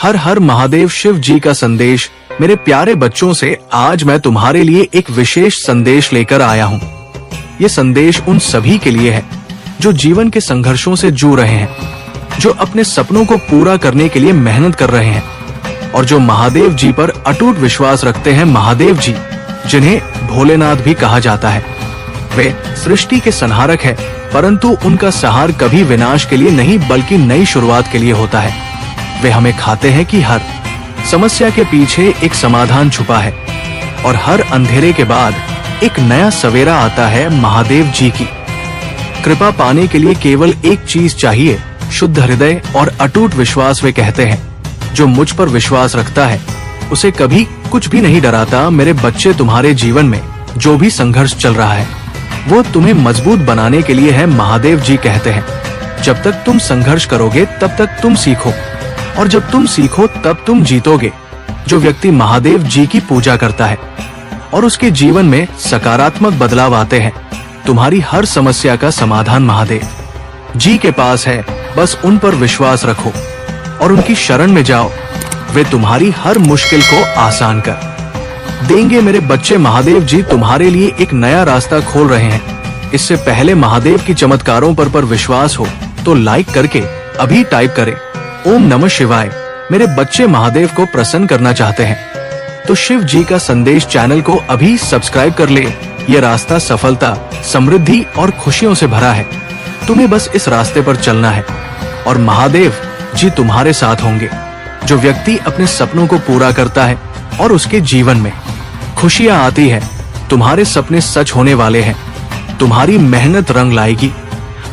हर हर महादेव। शिव जी का संदेश। मेरे प्यारे बच्चों से आज मैं तुम्हारे लिए एक विशेष संदेश लेकर आया हूँ। ये संदेश उन सभी के लिए है जो जीवन के संघर्षों से जूझ रहे हैं, जो अपने सपनों को पूरा करने के लिए मेहनत कर रहे हैं और जो महादेव जी पर अटूट विश्वास रखते हैं। महादेव जी, जिन्हें भोलेनाथ भी कहा जाता है, वे सृष्टि के संहारक है, परंतु उनका सहार कभी विनाश के लिए नहीं बल्कि नई शुरुआत के लिए होता है। वे हमें खाते हैं कि हर समस्या के पीछे एक समाधान छुपा है और हर अंधेरे के बाद एक नया सवेरा आता है। महादेव जी की कृपा पाने के लिए केवल एक चीज चाहिए, शुद्ध हृदय और अटूट विश्वास। वे कहते हैं, जो मुझ पर विश्वास रखता है उसे कभी कुछ भी नहीं डराता। मेरे बच्चे, तुम्हारे जीवन में जो भी संघर्ष चल रहा है वो तुम्हें मजबूत बनाने के लिए है। महादेव जी कहते हैं, जब तक तुम संघर्ष करोगे तब तक तुम सीखो, और जब तुम सीखो तब तुम जीतोगे। जो व्यक्ति महादेव जी की पूजा करता है और उसके जीवन में सकारात्मक बदलाव आते हैं, तुम्हारी हर समस्या का समाधान महादेव जी के पास है। बस उन पर विश्वास रखो और उनकी शरण में जाओ। वे तुम्हारी हर मुश्किल को आसान कर देंगे। मेरे बच्चे, महादेव जी तुम्हारे लिए एक नया रास्ता खोल रहे हैं। इससे पहले महादेव की चमत्कारों पर विश्वास हो तो लाइक करके अभी टाइप करें, ओम नमः शिवाय। मेरे बच्चे महादेव को प्रसन्न करना चाहते हैं तो शिव जी का संदेश चैनल को अभी सब्सक्राइब कर ले। ये रास्ता सफलता, समृद्धि और खुशियों से भरा है। तुम्हें बस इस रास्ते पर चलना है और महादेव जी तुम्हारे साथ होंगे। जो व्यक्ति अपने सपनों को पूरा करता है और उसके जीवन में खुशियां आती है, तुम्हारे सपने सच होने वाले हैं। तुम्हारी मेहनत रंग लाएगी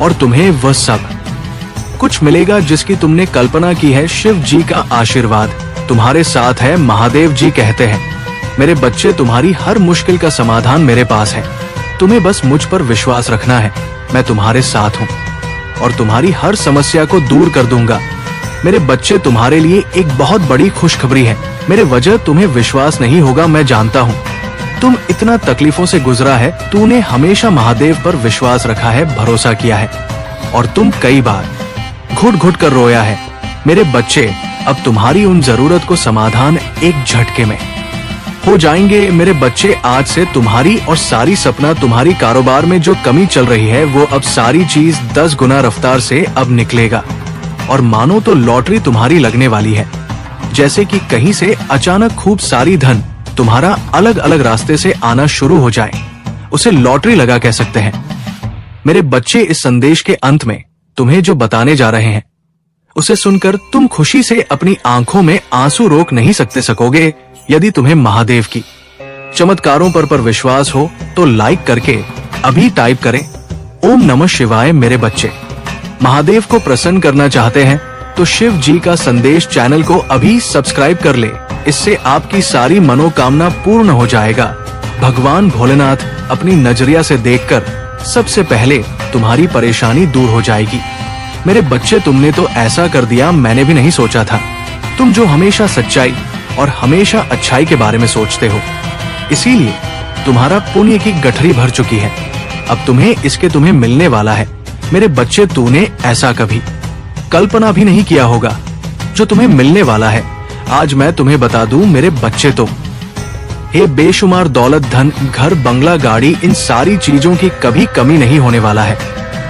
और तुम्हें वह सब कुछ मिलेगा जिसकी तुमने कल्पना की है। शिव जी का आशीर्वाद तुम्हारे साथ है। महादेव जी कहते हैं, मेरे बच्चे, तुम्हारी हर मुश्किल का समाधान मेरे पास है। तुम्हें बस मुझ पर विश्वास रखना है। मैं तुम्हारे साथ हूँ और तुम्हारी हर समस्या को दूर कर दूंगा। मेरे बच्चे, तुम्हारे लिए एक बहुत बड़ी खुशखबरी है। मेरे वजह तुम्हें विश्वास नहीं होगा, मैं जानता हूँ। तुम इतना तकलीफों से गुजरा है, तूने हमेशा महादेव पर विश्वास रखा है, भरोसा किया है और तुम कई बार घुट घुट कर रोया है। मेरे बच्चे, अब तुम्हारी उन जरूरत को समाधान एक झटके में हो जाएंगे। मेरे बच्चे, आज से तुम्हारी और सारी सपना, तुम्हारी कारोबार में जो कमी चल रही है वो अब सारी चीज 10 गुना रफ्तार से अब निकलेगा। और मानो तो लॉटरी तुम्हारी लगने वाली है। जैसे कि कहीं से अचानक खूब सारी धन तुम्हारा अलग अलग रास्ते से आना शुरू हो जाए, उसे लॉटरी लगा कह सकते हैं। मेरे बच्चे, इस संदेश के अंत में तुम्हें जो बताने जा रहे हैं उसे सुनकर तुम खुशी से अपनी आंखों में आंसू रोक नहीं सकोगे। यदि तुम्हें महादेव की चमत्कारों पर विश्वास हो तो लाइक करके अभी टाइप करें, ओम नमः शिवाय। मेरे बच्चे, महादेव को प्रसन्न करना चाहते हैं तो शिव जी का संदेश चैनल को अभी सब्सक्राइब कर ले। इससे आपकी सारी मनोकामना पूर्ण हो जाएगा। भगवान भोलेनाथ अपनी नजरिया से देखकर सबसे पहले तुम्हारी परेशानी दूर हो जाएगी। मेरे बच्चे, तुमने तो ऐसा कर दिया, मैंने भी नहीं सोचा था। तुम जो हमेशा सच्चाई और हमेशा अच्छाई के बारे में सोचते हो, इसीलिए तुम्हारा पुण्य की गठरी भर चुकी है। अब तुम्हें मिलने वाला है। मेरे बच्चे, तूने ऐसा कभी कल्पना भी नहीं किया होगा जो तुम्हें मिलने वाला है। आज मैं तुम्हें बता दूं मेरे बच्चे, तो ये बेशुमार दौलत, धन, घर, बंगला, गाड़ी, इन सारी चीजों की कभी कमी नहीं होने वाला है।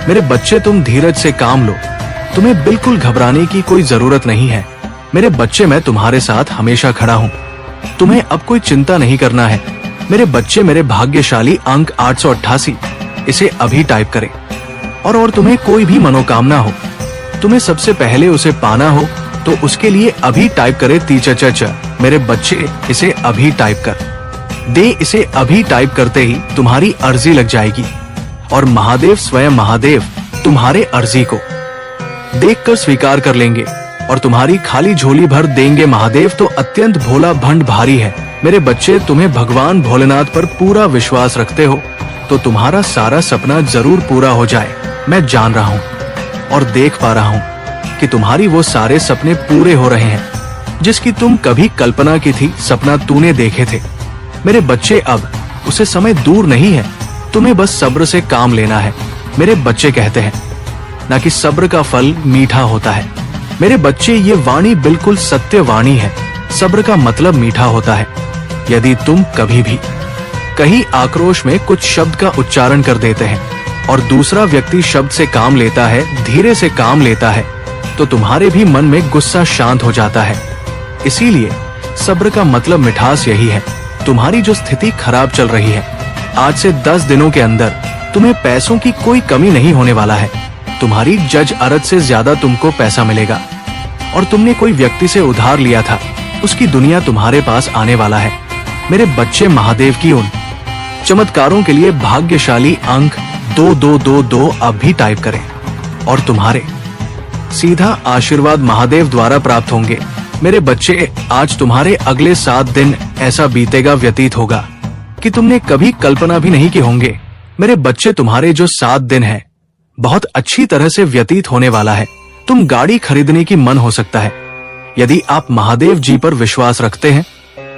मेरे बच्चे, तुम धीरज से काम लो। तुम्हें बिल्कुल घबराने की कोई जरूरत नहीं है। मेरे बच्चे, मैं तुम्हारे साथ हमेशा खड़ा हूँ। तुम्हें अब कोई चिंता नहीं करना है। मेरे बच्चे, मेरे भाग्यशाली अंक 888, इसे अभी टाइप करें। और तुम्हें कोई भी मनोकामना हो, तुम्हें सबसे पहले उसे पाना हो तो उसके लिए अभी टाइप करे तीच। मेरे बच्चे, इसे अभी टाइप कर दे। इसे अभी टाइप करते ही तुम्हारी अर्जी लग जाएगी और महादेव, स्वयं महादेव, तुम्हारे अर्जी को देखकर स्वीकार कर लेंगे और तुम्हारी खाली झोली भर देंगे। महादेव तो अत्यंत भोला भंड भारी है। मेरे बच्चे, तुम्हें भगवान भोलेनाथ पर पूरा विश्वास रखते हो तो तुम्हारा सारा सपना जरूर पूरा हो जाए। मैं जान रहा हूँ और देख पा रहा हूँ कि तुम्हारी वो सारे सपने पूरे हो रहे हैं जिसकी तुम कभी कल्पना की थी, सपना तूने देखे थे। मेरे बच्चे, अब उसे समय दूर नहीं है, तुम्हें बस सब्र से काम लेना है। मेरे बच्चे कहते हैं ना कि सब्र का फल मीठा होता है, मेरे बच्चे, ये वाणी बिल्कुल सत्य वाणी है। सब्र का मतलब मीठा होता है। यदि तुम कभी भी कहीं आक्रोश में कुछ शब्द का उच्चारण कर देते हैं और दूसरा व्यक्ति शब्द से काम लेता है, धीरे से काम लेता है, तो तुम्हारे भी मन में गुस्सा शांत हो जाता है। इसीलिए सब्र का मतलब मिठास यही है। तुम्हारी जो स्थिति खराब चल रही है, आज से 10 दिनों के अंदर तुम्हें पैसों की कोई कमी नहीं होने वाला है। तुम्हारी जज अरद से ज्यादा तुमको पैसा मिलेगा। और तुमने कोई व्यक्ति से उधार लिया था, उसकी दुनिया तुम्हारे पास आने वाला है। मेरे बच्चे, महादेव की उन चमत्कारों के लिए भाग्यशाली अंक 2222 अब भी टाइप करें और तुम्हारे सीधा आशीर्वाद महादेव द्वारा प्राप्त होंगे। मेरे बच्चे, आज तुम्हारे अगले 7 दिन ऐसा बीतेगा, व्यतीत होगा कि तुमने कभी कल्पना भी नहीं की होंगे। मेरे बच्चे, तुम्हारे जो 7 दिन हैं, बहुत अच्छी तरह से व्यतीत होने वाला है। तुम गाड़ी खरीदने की मन हो सकता है। यदि आप महादेव जी पर विश्वास रखते हैं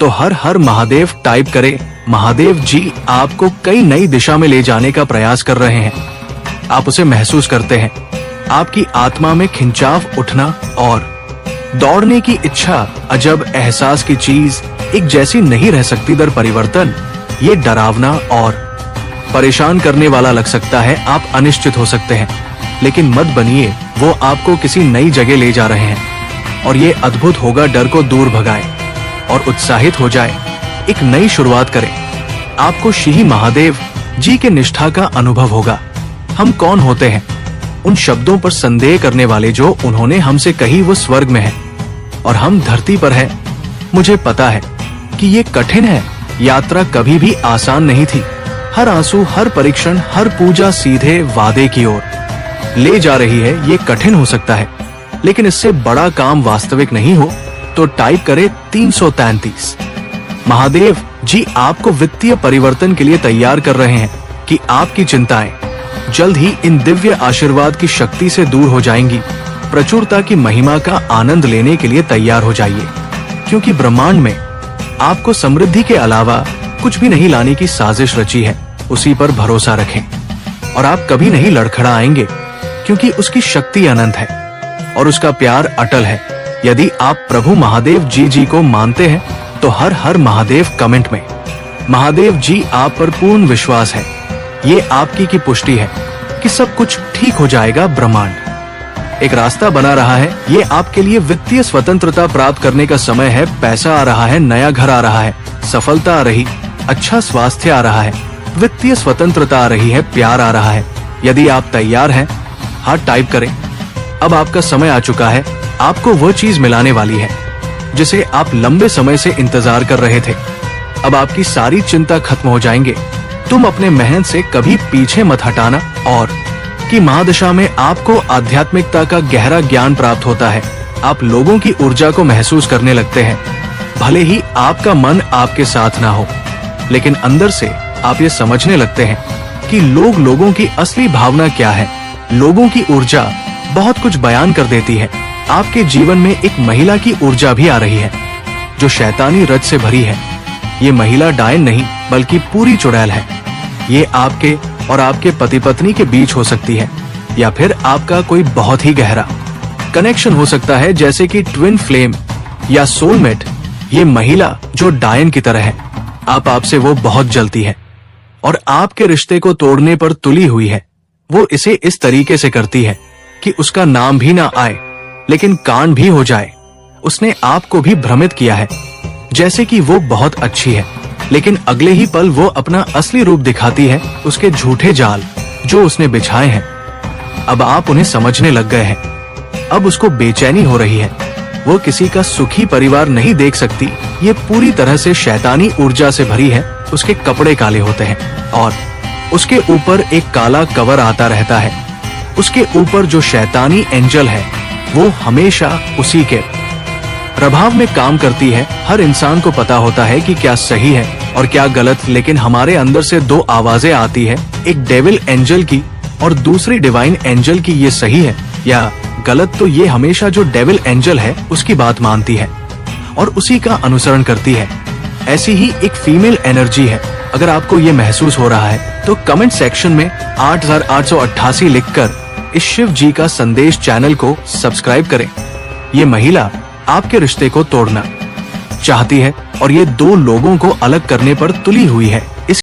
तो हर हर महादेव टाइप करें। महादेव जी आपको कई नई दिशा में ले जाने का प्रयास कर रहे हैं। आप उसे महसूस करते हैं। आपकी आत्मा में खिंचाव उठना और दौड़ने की इच्छा, अजब एहसास की चीज एक जैसी नहीं रह सकती। दर परिवर्तन ये डरावना और परेशान करने वाला लग सकता है। आप अनिश्चित हो सकते हैं, लेकिन मत बनिए। वो आपको किसी नई जगह ले जा रहे हैं और ये अद्भुत होगा। डर को दूर भगाएं और उत्साहित हो जाए। एक नई शुरुआत करें। आपको श्री महादेव जी के निष्ठा का अनुभव होगा। हम कौन होते हैं? उन शब्दों पर संदेह करने वाले जो उन्होंने हमसे कही वो स्वर्ग में है और हम धरती पर हैं। मुझे पता है कि ये कठिन है। यात्रा कभी भी आसान नहीं थी। हर आंसू, हर परीक्षण, हर पूजा सीधे वादे की ओर ले जा रही है। ये कठिन हो सकता है, लेकिन इससे बड़ा काम वास्तविक नहीं हो तो टाइप करें 333। महादेव जी आपको वित्तीय परिवर्तन के लिए तैयार कर रहे हैं कि आपकी चिंताएं जल्द ही इन दिव्य आशीर्वाद की शक्ति से दूर हो जाएंगी। प्रचुरता की महिमा का आनंद लेने के लिए तैयार हो जाइए, क्योंकि ब्रह्मांड में आपको समृद्धि के अलावा कुछ भी नहीं लाने की साजिश रची है। उसी पर भरोसा रखें और आप कभी नहीं लड़खड़ाएंगे, क्योंकि उसकी शक्ति अनंत है और उसका प्यार अटल है। यदि आप प्रभु महादेव जी को मानते हैं तो हर हर महादेव कमेंट में। महादेव जी आप पर पूर्ण विश्वास है। ये आपकी की पुष्टि है कि सब कुछ ठीक हो जाएगा। ब्रह्मांड एक रास्ता बना रहा है। ये आपके लिए वित्तीय स्वतंत्रता प्राप्त करने का समय है। पैसा आ रहा है, नया घर आ रहा है, सफलता आ रही, अच्छा स्वास्थ्य आ रहा है, वित्तीय स्वतंत्रता आ रही है, प्यार आ रहा है। यदि आप तैयार हैं, हाथ टाइप करें। अब आपका समय आ चुका है। आपको वो चीज मिलाने वाली है जिसे आप लंबे समय से इंतजार कर रहे थे। अब आपकी सारी चिंता खत्म हो जाएंगे। तुम अपने मेहनत से कभी पीछे मत हटाना और कि महादशा में आपको आध्यात्मिकता का गहरा ज्ञान प्राप्त होता है। आप लोगों की ऊर्जा को महसूस करने लगते हैं। भले ही आपका मन आपके साथ ना हो, लेकिन अंदर से आप ये समझने लगते हैं कि लोगों की असली भावना क्या है। लोगों की ऊर्जा बहुत कुछ बयान कर देती है। आपके जीवन में एक महिला की ऊर्जा भी आ रही है जो शैतानी रज से भरी है। ये महिला डायन नहीं बल्कि पूरी चुड़ैल है। ये आपके और आपके पति पत्नी के बीच हो सकती है, या फिर आपका कोई बहुत ही गहरा कनेक्शन हो सकता है, जैसे कि ट्विन फ्लेम या सोलमेट। ये महिला जो डायन की तरह है, आपसे वो बहुत जलती है और आपके रिश्ते को तोड़ने पर तुली हुई है। वो इसे इस तरीके से करती है कि उसका नाम भी ना आए, लेकिन कांड भी हो जाए। उसने आपको भी भ्रमित किया है जैसे कि वो बहुत अच्छी है, लेकिन अगले ही पल वो अपना असली रूप दिखाती है। उसके झूठे जाल जो उसने बिछाए हैं, अब आप उन्हें समझने लग गए हैं। अब उसको बेचैनी हो रही है। वो किसी का सुखी परिवार नहीं देख सकती। ये पूरी तरह से शैतानी ऊर्जा से भरी है। उसके कपड़े काले होते हैं और उसके ऊपर एक काला कवर आता रहता है। उसके ऊपर जो शैतानी एंजल है वो हमेशा उसी के प्रभाव में काम करती है। हर इंसान को पता होता है कि क्या सही है और क्या गलत, लेकिन हमारे अंदर से दो आवाजें आती है, एक डेविल एंजल की और दूसरी डिवाइन एंजल की। ये सही है या गलत, तो ये हमेशा जो डेविल एंजल है उसकी बात मानती है और उसी का अनुसरण करती है। ऐसी ही एक फीमेल एनर्जी है। अगर आपको ये महसूस हो रहा है तो कमेंट सेक्शन में 8888 लिखकर इस शिव जी का संदेश चैनल को सब्सक्राइब करें ये महिला आपके रिश्ते को तोड़ना चाहती है और ये दो लोगों को अलग करने पर तुली हुई है।